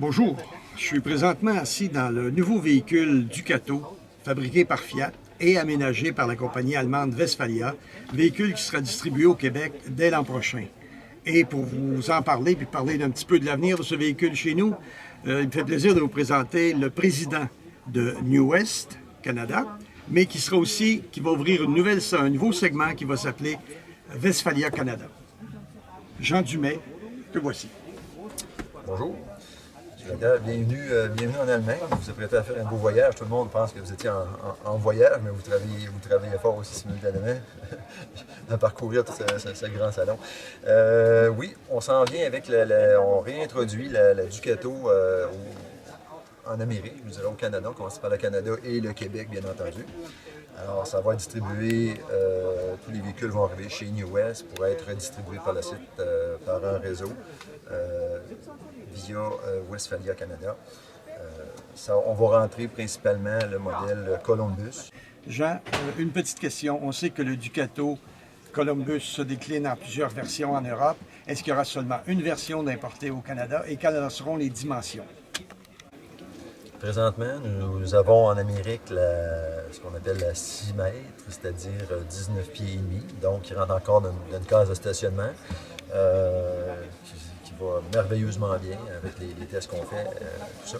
Bonjour, je suis présentement assis dans le nouveau véhicule Ducato, fabriqué par Fiat et aménagé par la compagnie allemande Westfalia, véhicule qui sera distribué au Québec dès l'an prochain. Et pour vous en parler, puis parler d'un petit peu de l'avenir de ce véhicule chez nous, il me fait plaisir de vous présenter le président de New West Canada, mais qui va ouvrir un nouveau segment qui va s'appeler Westfalia Canada. Jean Dumais, que voici. Bonjour. Bienvenue en Allemagne. Vous vous apprêtez à faire un beau voyage. Tout le monde pense que vous étiez en voyage, mais vous travaillez fort aussi simultanément à parcourir tout ce grand salon. Oui, on s'en vient avec on réintroduit la Ducato en Amérique, je dirais au Canada. On commence par le Canada et le Québec, bien entendu. Alors, ça va être distribué, tous les véhicules vont arriver chez New West pour être distribués par la suite par un réseau via Westfalia Canada. On va rentrer principalement le modèle Columbus. Jean, une petite question. On sait que le Ducato Columbus se décline en plusieurs versions en Europe. Est-ce qu'il y aura seulement une version d'importer au Canada et quelles seront les dimensions? Présentement, nous avons en Amérique ce qu'on appelle la 6 mètres, c'est-à-dire 19 pieds et demi, donc qui rentre encore dans une case de stationnement, qui va merveilleusement bien avec les tests qu'on fait, tout ça.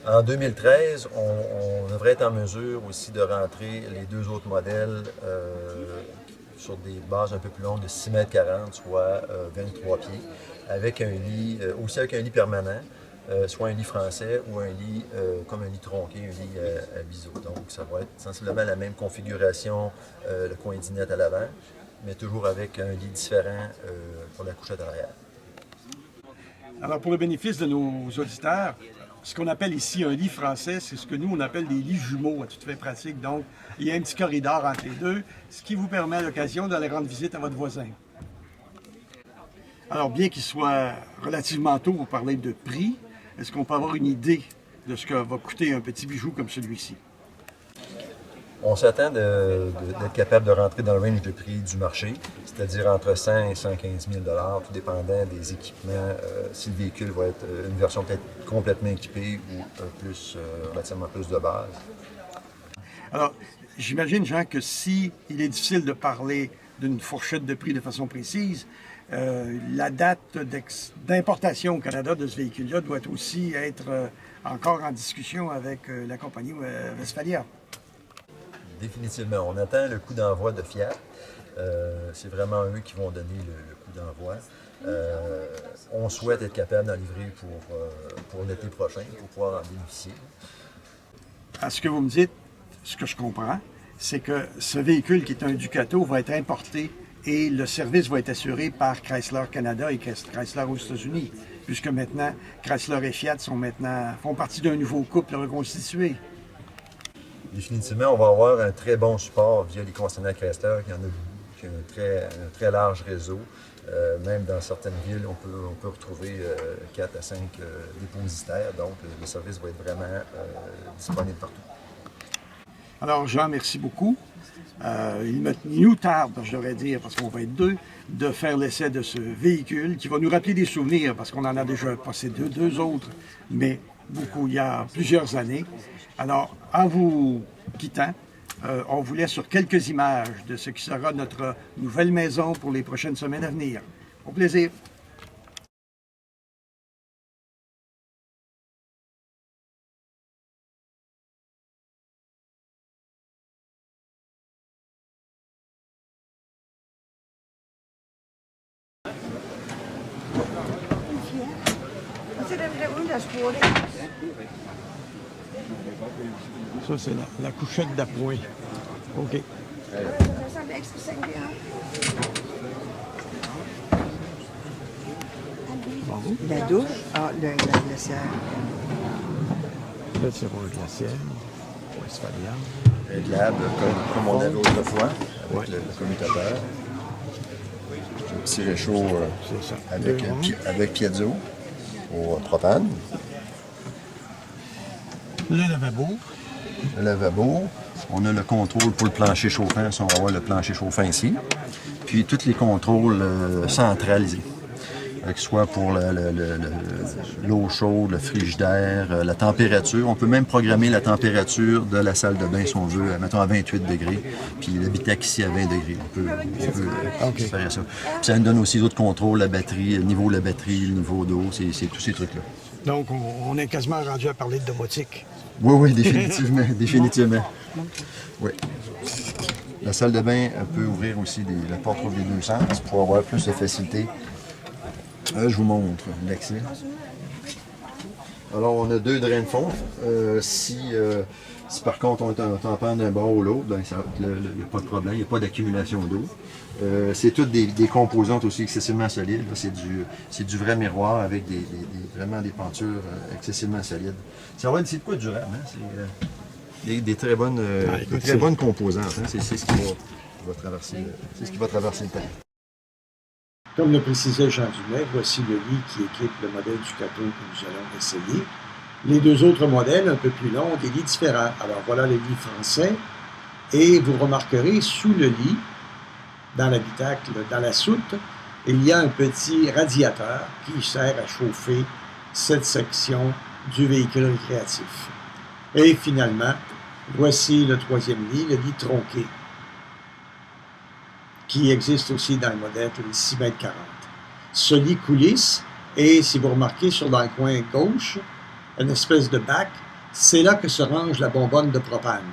En 2013, on devrait être en mesure aussi de rentrer les deux autres modèles sur des bases un peu plus longues de 6 mètres 40, soit 23 pieds, avec un lit, aussi avec un lit permanent. Soit un lit français ou un lit comme un lit tronqué, un lit à biseau. Donc ça va être sensiblement la même configuration, le coin dinette à l'avant, mais toujours avec un lit différent pour la couchette arrière. Alors pour le bénéfice de nos auditeurs, ce qu'on appelle ici un lit français, c'est ce que nous on appelle des lits jumeaux à toute fin pratique. Donc il y a un petit corridor entre les deux, ce qui vous permet à l'occasion d'aller rendre visite à votre voisin. Alors bien qu'il soit relativement tôt pour parler de prix, est-ce qu'on peut avoir une idée de ce que va coûter un petit bijou comme celui-ci? On s'attend d'être capable de rentrer dans le range de prix du marché, c'est-à-dire entre 100 et 115 000 tout dépendant des équipements, si le véhicule va être une version peut-être complètement équipée ou relativement plus de base. Alors, j'imagine, Jean, que si il est difficile de parler d'une fourchette de prix de façon précise, la date d'importation au Canada de ce véhicule-là doit aussi être encore en discussion avec la compagnie Westfalia. Définitivement. On attend le coup d'envoi de Fiat. C'est vraiment eux qui vont donner le coup d'envoi. On souhaite être capable d'en livrer pour l'été prochain, pour pouvoir en bénéficier. À ce que vous me dites, ce que je comprends, c'est que ce véhicule qui est un Ducato va être importé et le service va être assuré par Chrysler Canada et Chrysler aux États-Unis, puisque maintenant, Chrysler et Fiat font partie d'un nouveau couple reconstitué. Définitivement, on va avoir un très bon support via les concessionnaires Chrysler, qui ont un très large réseau. Même dans certaines villes, on peut retrouver 4 à 5 dépositaires, donc le service va être vraiment disponible partout. Alors Jean, merci beaucoup. Il nous tarde, je devrais dire, parce qu'on va être deux, de faire l'essai de ce véhicule qui va nous rappeler des souvenirs, parce qu'on en a déjà passé deux autres, mais beaucoup, il y a plusieurs années. Alors, en vous quittant, on vous laisse sur quelques images de ce qui sera notre nouvelle maison pour les prochaines semaines à venir. Au plaisir! Ça, c'est la couchette d'appoint. OK. La douche, le glaciaire. Là, c'est un glaciaire. Westfalia. Réglable comme on avait autrefois, avec le commutateur. Un petit réchaud avec piezo au propane. Le lavabo. Le lavabo. On a le contrôle pour le plancher chauffant, si on va voir le plancher chauffant ici. Puis tous les contrôles centralisés. que ce soit pour l'eau chaude, le frigidaire, la température. On peut même programmer la température de la salle de bain si on veut, mettons à 28 degrés, puis l'habitacle ici à 20 degrés. On peut faire ça. Puis ça nous donne aussi d'autres contrôles, la batterie, le niveau de la batterie, le niveau d'eau, c'est tous ces trucs-là. Donc, on est quasiment rendu à parler de domotique. Oui, définitivement, définitivement. Oui. La salle de bain peut ouvrir aussi la porte ouvre les deux sens pour avoir plus de facilité. Je vous montre l'accès. Alors, on a 2 drains de fond. Si par contre on t'en prend d'un bord ou l'autre, ben, il n'y a pas de problème, il n'y a pas d'accumulation d'eau. C'est toutes des composantes aussi excessivement solides. C'est du vrai miroir avec vraiment des pentures excessivement solides. C'est de quoi durable, hein? C'est des très bonnes, bonnes composantes. Hein? C'est ce qui va traverser le temps. Comme le précisait Jean Dumais, voici le lit qui équipe le modèle Ducato que nous allons essayer. Les 2 autres modèles, un peu plus longs, ont des lits différents. Alors voilà le lit français. Et vous remarquerez, sous le lit, dans l'habitacle, dans la soute, il y a un petit radiateur qui sert à chauffer cette section du véhicule récréatif. Et finalement, voici le 3e lit, le lit tronqué, qui existe aussi dans le modèle, le 6,40 m. Ce lit coulisse, et si vous remarquez sur dans le coin gauche, une espèce de bac, c'est là que se range la bonbonne de propane.